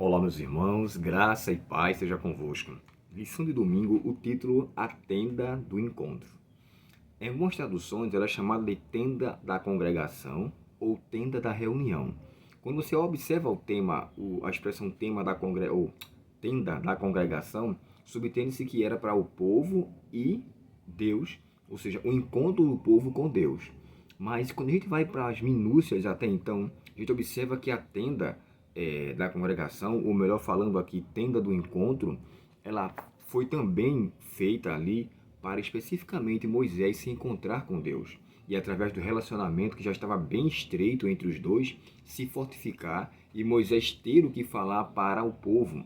Olá, meus irmãos, graça e paz seja convosco. Lição de domingo, o título A Tenda do Encontro. Em algumas traduções, ela é chamada de tenda da congregação ou tenda da reunião. Quando você observa o tema, a expressão tema da ou tenda da congregação, subentende-se que era para o povo e Deus, ou seja, o encontro do povo com Deus. Mas quando a gente vai para as minúcias até então, a gente observa que a tenda da congregação, ou melhor falando aqui, tenda do encontro, ela foi também feita ali para especificamente Moisés se encontrar com Deus. E através do relacionamento que já estava bem estreito entre os dois, se fortificar e Moisés ter o que falar para o povo.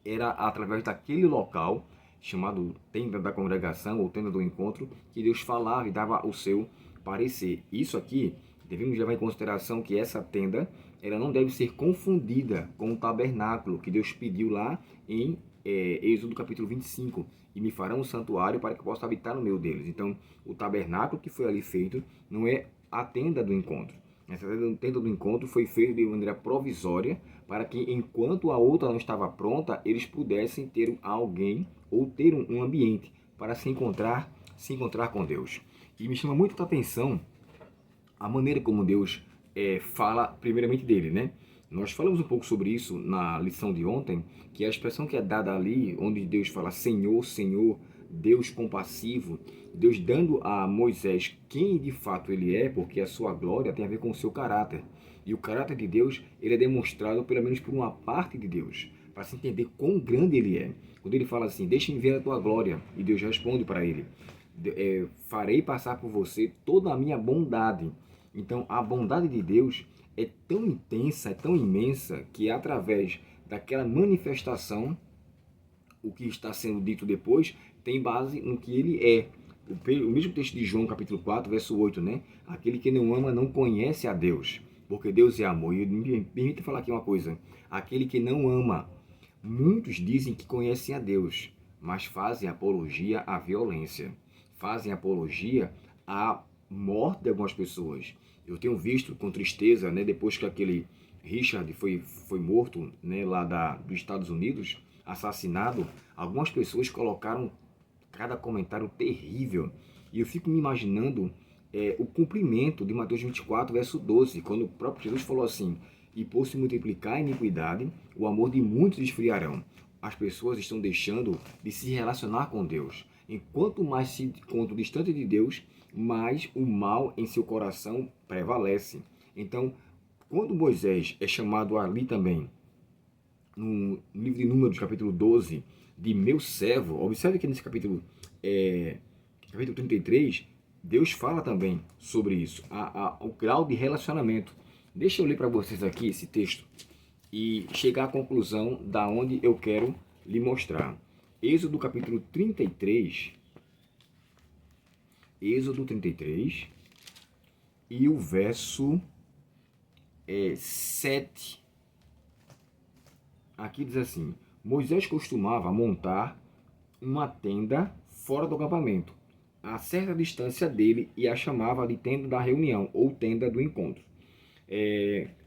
Era através daquele local, chamado tenda da congregação ou tenda do encontro, que Deus falava e dava o seu parecer. Isso aqui, devemos levar em consideração que essa tenda, ela não deve ser confundida com o tabernáculo que Deus pediu lá em Êxodo capítulo 25. E me farão um santuário para que eu possa habitar no meio deles. Então, o tabernáculo que foi ali feito não é a tenda do encontro. Essa tenda do encontro foi feita de maneira provisória para que, enquanto a outra não estava pronta, eles pudessem ter alguém ou ter um ambiente para se encontrar com Deus. E me chama muito a atenção a maneira como Deus fala primeiramente dele, né? Nós falamos um pouco sobre isso na lição de ontem, que a expressão que é dada ali, onde Deus fala Senhor, Senhor, Deus compassivo, Deus dando a Moisés quem de fato ele é, porque a sua glória tem a ver com o seu caráter. E o caráter de Deus, ele é demonstrado pelo menos por uma parte de Deus, para se entender quão grande ele é. Quando ele fala assim, deixa-me ver a tua glória, e Deus responde para ele, farei passar por você toda a minha bondade. Então, a bondade de Deus é tão intensa, é tão imensa, que através daquela manifestação, o que está sendo dito depois, tem base no que ele é. O mesmo texto de João, capítulo 4, verso 8, né? Aquele que não ama não conhece a Deus, porque Deus é amor. E me permita falar aqui uma coisa. Aquele que não ama, muitos dizem que conhecem a Deus, mas fazem apologia à violência. Fazem apologia à morte de algumas pessoas. Eu tenho visto com tristeza, né, depois que aquele Richard foi morto, né, lá dos Estados Unidos, assassinado, algumas pessoas colocaram cada comentário terrível. E eu fico me imaginando o cumprimento de Mateus 24, verso 12, quando o próprio Jesus falou assim, e por se multiplicar a iniquidade, o amor de muitos esfriarão. As pessoas estão deixando de se relacionar com Deus. Enquanto mais se encontram distante de Deus, mais o mal em seu coração prevalece. Então, quando Moisés é chamado ali também, no livro de Números, capítulo 12, de meu servo, observe que nesse capítulo 33, Deus fala também sobre isso, o grau de relacionamento. Deixa eu ler para vocês aqui esse texto e chegar à conclusão da onde eu quero lhe mostrar. Êxodo capítulo 33, e o verso 7. Aqui diz assim, Moisés costumava montar uma tenda fora do acampamento, a certa distância dele, e a chamava de tenda da reunião, ou tenda do encontro.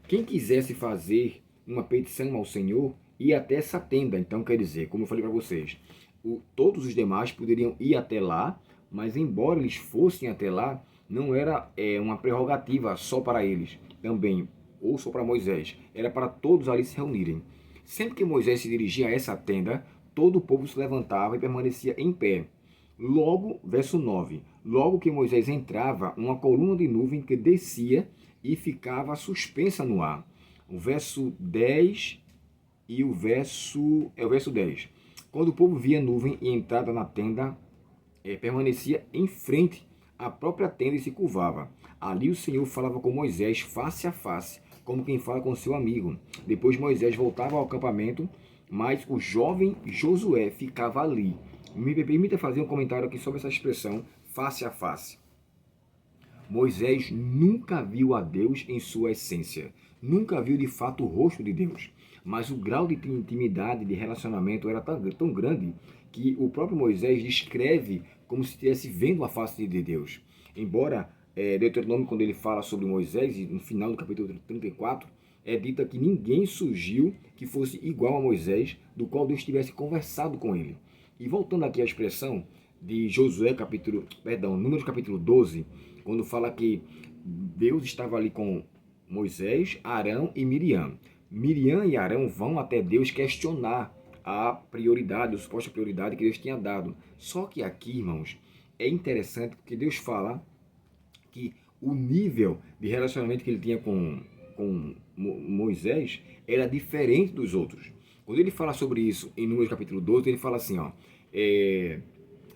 Quem quisesse fazer uma petição ao Senhor, ia até essa tenda. Então, quer dizer, como eu falei para vocês, todos os demais poderiam ir até lá, mas embora eles fossem até lá, não era uma prerrogativa só para eles também, ou só para Moisés, era para todos ali se reunirem. Sempre que Moisés se dirigia a essa tenda, todo o povo se levantava e permanecia em pé. Logo, verso 9, logo que Moisés entrava, uma coluna de nuvem que descia e ficava suspensa no ar. O verso 10 e o verso 10. Quando o povo via a nuvem e entrada na tenda, permanecia em frente à própria tenda e se curvava. Ali o Senhor falava com Moisés face a face, como quem fala com seu amigo. Depois Moisés voltava ao acampamento, mas o jovem Josué ficava ali. Me permita fazer um comentário aqui sobre essa expressão, face a face. Moisés nunca viu a Deus em sua essência, nunca viu de fato o rosto de Deus, mas o grau de intimidade, de relacionamento era tão grande que o próprio Moisés descreve como se estivesse vendo a face de Deus. Embora Deuteronômio, quando ele fala sobre Moisés, no final do capítulo 34, é dita que ninguém surgiu que fosse igual a Moisés, do qual Deus tivesse conversado com ele. E voltando aqui à expressão de Números capítulo 12, quando fala que Deus estava ali com Moisés, Arão e Miriam. Miriam e Arão vão até Deus questionar a prioridade, a suposta prioridade que Deus tinha dado. Só que aqui, irmãos, é interessante porque Deus fala que o nível de relacionamento que ele tinha com Moisés era diferente dos outros. Quando ele fala sobre isso em Números capítulo 12, ele fala assim, ó,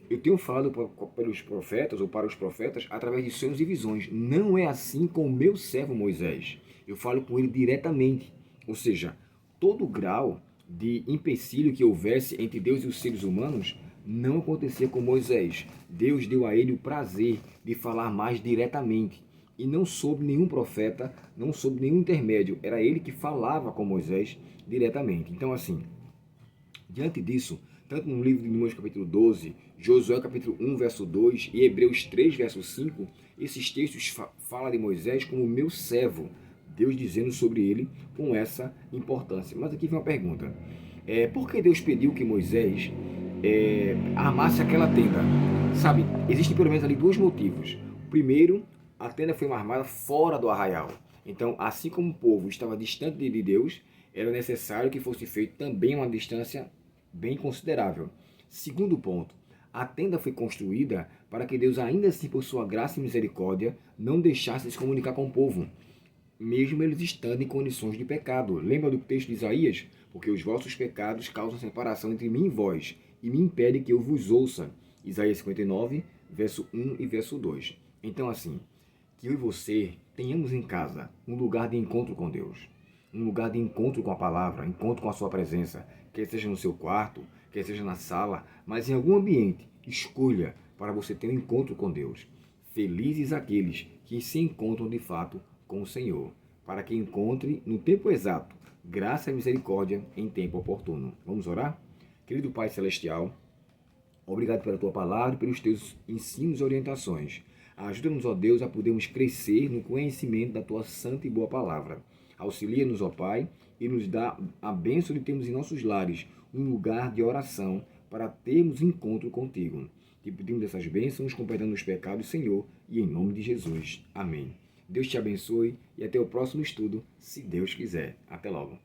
eu tenho falado pelos profetas ou para os profetas através de sonhos e visões. Não é assim com o meu servo Moisés. Eu falo com ele diretamente. Ou seja, todo grau de empecilho que houvesse entre Deus e os seres humanos não acontecia com Moisés. Deus deu a ele o prazer de falar mais diretamente. E não soube nenhum profeta, não soube nenhum intermédio. Era ele que falava com Moisés diretamente. Então, assim, diante disso, tanto no livro de Números capítulo 12, Josué capítulo 1, verso 2 e Hebreus 3, verso 5, esses textos falam de Moisés como meu servo, Deus dizendo sobre ele com essa importância. Mas aqui vem uma pergunta. Por que Deus pediu que Moisés armasse aquela tenda? Sabe, existem pelo menos ali dois motivos. O primeiro, a tenda foi armada fora do arraial. Então, assim como o povo estava distante de Deus, era necessário que fosse feito também uma distância bem considerável. Segundo ponto, a tenda foi construída para que Deus, ainda assim por sua graça e misericórdia, não deixasse de se comunicar com o povo, mesmo eles estando em condições de pecado. Lembra do texto de Isaías? Porque os vossos pecados causam separação entre mim e vós, e me impede que eu vos ouça. Isaías 59, verso 1 e verso 2. Então, assim, que eu e você tenhamos em casa um lugar de encontro com Deus, um lugar de encontro com a palavra, encontro com a sua presença, quer seja no seu quarto, quer seja na sala, mas em algum ambiente, escolha para você ter um encontro com Deus. Felizes aqueles que se encontram de fato com o Senhor, para que encontre no tempo exato graça e misericórdia em tempo oportuno. Vamos orar? Querido Pai Celestial, obrigado pela Tua palavra e pelos Teus ensinos e orientações. Ajuda-nos, ó Deus, a podermos crescer no conhecimento da Tua santa e boa palavra. Auxilia-nos, ó Pai, e nos dá a bênção de termos em nossos lares um lugar de oração para termos encontro contigo. Te pedimos essas bênçãos, com perdão dos pecados, Senhor, e em nome de Jesus. Amém. Deus te abençoe e até o próximo estudo, se Deus quiser. Até logo.